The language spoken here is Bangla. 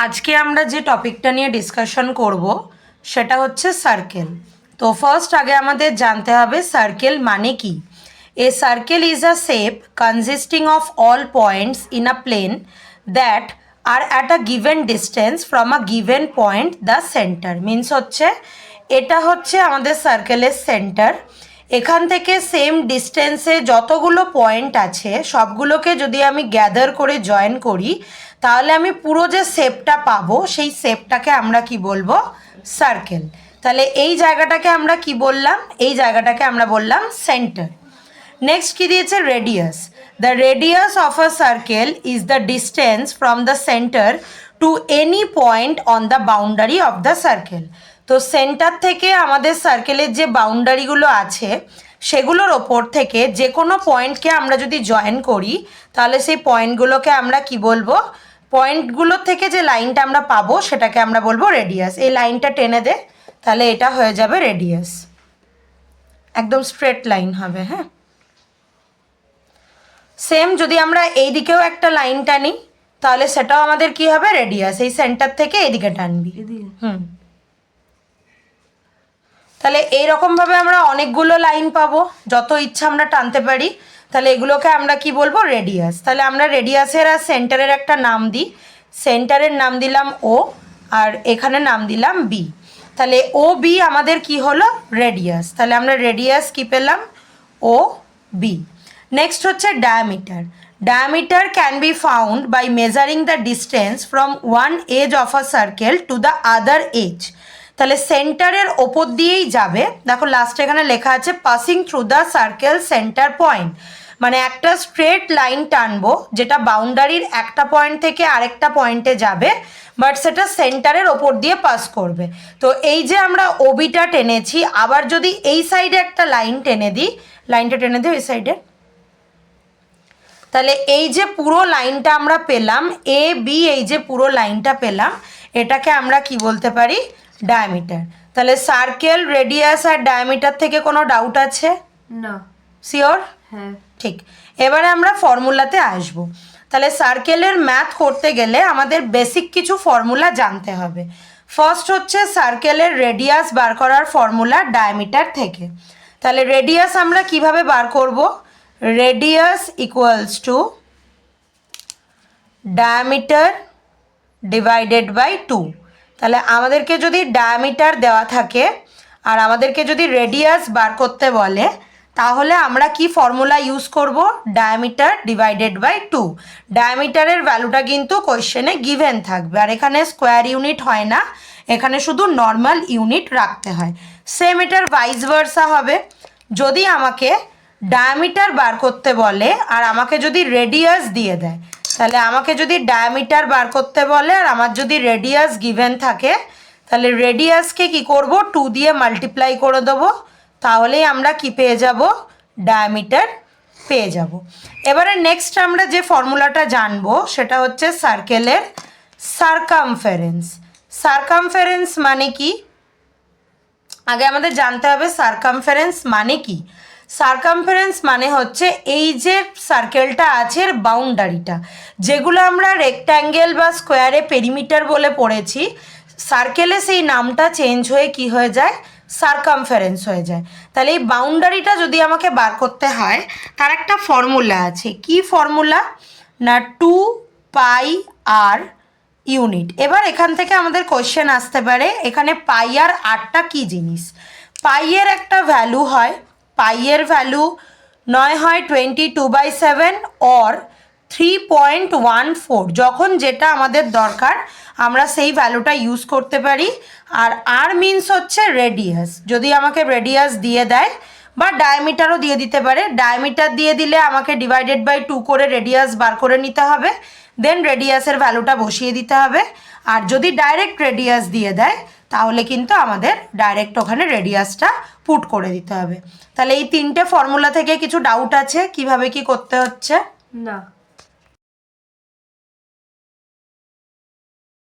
আজকে আমরা যে টপিকটা নিয়ে ডিসকাশন করব সেটা হচ্ছে সার্কেল। তো ফার্স্ট আগে আমাদের জানতে হবে সার্কেল মানে কি। A circle is a shape consisting of all points in a plane that are at a given distance from a given point the centre. Means হচ্ছে এটা হচ্ছে আমাদের সার্কেলের সেন্টার। এখান থেকে সেম ডিস্টেন্সে যতগুলো পয়েন্ট আছে সবগুলোকে যদি আমি গ্যাদার করে জয়েন করি তাহলে আমি পুরো যে শেপটা পাবো সেই শেপটাকে আমরা কি বলবো, সার্কেল। তাহলে এই জায়গাটাকে আমরা কি বললাম, এই জায়গাটাকে আমরা বললাম সেন্টার। নেক্সট কি দিয়েছে, radius. The radius of a circle is the distance from the centre to any point on the boundary of the circle. তো সেন্টার থেকে আমাদের সার্কেলের যে বাউন্ডারিগুলো আছে সেগুলোর ওপর থেকে যে কোনো পয়েন্টকে আমরা যদি জয়েন করি তাহলে সেই পয়েন্টগুলোকে আমরা কি বলবো, পয়েন্টগুলো থেকে যে লাইনটা আমরা পাবো সেটাকে আমরা বলবো রেডিয়াস। এই লাইনটা টেনে দে, তাহলে এটা হয়ে যাবে রেডিয়াস, একদম স্ট্রেট লাইন হবে। হ্যাঁ, সেম যদি আমরা এই দিকেও একটা লাইন টানি তাহলে সেটাও আমাদের কি হবে, রেডিয়াস। এই সেন্টার থেকে এইদিকে টানবি। তাহলে এইরকমভাবে আমরা অনেকগুলো লাইন পাবো, যত ইচ্ছা আমরা টানতে পারি। তাহলে এগুলোকে আমরা কি বলবো, রেডিয়াস। তাহলে আমরা রেডিয়াসের আর সেন্টারের একটা নাম দিই। সেন্টারের নাম দিলাম ও, আর এখানে নাম দিলাম বি। তাহলে ও বি আমাদের কি হলো, রেডিয়াস। তাহলে আমরা রেডিয়াস কি পেলাম, ও বি। নেক্সট হচ্ছে diameter. Diameter can be found by measuring the distance from one edge of a circle to the other edge. তাহলে সেন্টারের ওপর দিয়েই যাবে, দেখো লাস্টে এখানে লেখা আছে passing through the circle centre point, মানে একটা স্ট্রেট লাইন টানবো যেটা বাউন্ডারির একটা পয়েন্ট থেকে আরেকটা পয়েন্টে যাবে, বাট সেটা সেন্টারের ওপর দিয়ে পাস করবে। তো এই যে আমরা ওবিটা টেনেছি, আবার যদি এই সাইডে একটা লাইন টেনে দিই, লাইনটা টেনে দিই এই সাইডে, তাহলে এই যে পুরো লাইনটা আমরা পেলাম এ বি, এই যে পুরো লাইনটা পেলাম এটাকে আমরা কি বলতে পারি, ডায়ামিটার। তাহলে সার্কেল, রেডিয়াস আর ডায়ামিটার থেকে কোনো ডাউট আছে না? শিওর? হ্যাঁ। ঠিক। এবারে আমরা ফর্মুলাতে আসব। তাহলে সার্কেলের ম্যাথ করতে গেলে আমাদের বেসিক কিছু ফর্মুলা জানতে হবে। ফার্স্ট হচ্ছে সার্কেলের রেডিয়াস বার করার ফর্মুলা ডায়ামিটার থেকে। তাহলে রেডিয়াস আমরা কিভাবে বার করব, radius equals to diameter divided by 2। তাহলে আমাদেরকে যদি ডায়ামিটার দেওয়া থাকে আর আমাদেরকে যদি রেডিয়াস বার করতে বলে তাহলে আমরা কি ফর্মুলা ইউজ করব, ডায়ামিটার ডিভাইডেড বাই 2। ডায়ামিটারের ভ্যালুটা কিন্তু কোয়েশ্চেনে গিভেন থাকবে, আর এখানে স্কোয়ার ইউনিট হয় না, এখানে শুধু নর্মাল ইউনিট রাখতে হয়। সেম এটার ভাইস ভার্সা হবে। যদি আমাকে ডায়ামিটার বার করতে বলে আর আমাকে যদি রেডিয়াস দিয়ে দেয়, তাহলে আমাকে যদি ডায়ামিটার বার করতে বলে আর আমার যদি রেডিয়াস গিভেন থাকে তাহলে রেডিয়াসকে কি করব, 2 দিয়ে মাল্টিপ্লাই করে দেবো, তাহলেই আমরা কি পেয়ে যাব, ডায়ামিটার পেয়ে যাব। এবারে নেক্সট আমরা যে ফর্মুলাটা জানবো সেটা হচ্ছে সার্কেলের সারকামফারেন্স। সারকামফারেন্স মানে কি, আগে আমাদের জানতে হবে সারকামফারেন্স মানে কি। সারকামফারেন্স মানে হচ্ছে এই যে সার্কেলটা আছে এর বাউন্ডারিটা, যেগুলো আমরা রেক্ট্যাঙ্গেল বা স্কোয়ারে পেরিমিটার বলে পড়েছি, সার্কেলে সেই নামটা চেঞ্জ হয়ে কি হয়ে যায়, সারকামফারেন্স হয়ে যায়। তাহলে এই বাউন্ডারিটা যদি আমাকে বার করতে হয় তার একটা ফর্মুলা আছে। কি ফর্মুলা না, 2 পাই আর ইউনিট। এবার এখান থেকে আমাদের কোশ্চেন আসতে পারে এখানে পাই আর আরটা কী জিনিস। পাইয়ের একটা ভ্যালু হয়, পাইয়ের ভ্যালু নয় হয় 22/7 অর 3.14। যখন যেটা আমাদের দরকার আমরা সেই ভ্যালুটা ইউজ করতে পারি। আর আর মিনস হচ্ছে রেডিয়াস, যদি আমাকে রেডিয়াস দিয়ে দেয় বা ডায়ামিটারও দিয়ে দিতে পারে। ডায়ামিটার দিয়ে দিলে আমাকে ডিভাইডেড বাই 2 করে রেডিয়াস বার করে নিতে হবে, দেন রেডিয়াসের ভ্যালুটা বসিয়ে দিতে হবে। আর যদি ডাইরেক্ট রেডিয়াস দিয়ে দেয় তাহলে কিন্তু আমাদের ডাইরেক্ট ওখানে রেডিয়াসটা পুট করে দিতে হবে। তাহলে এই তিনটে ফর্মুলা থেকে কিছু ডাউট আছে কিভাবে কি করতে হচ্ছে? না।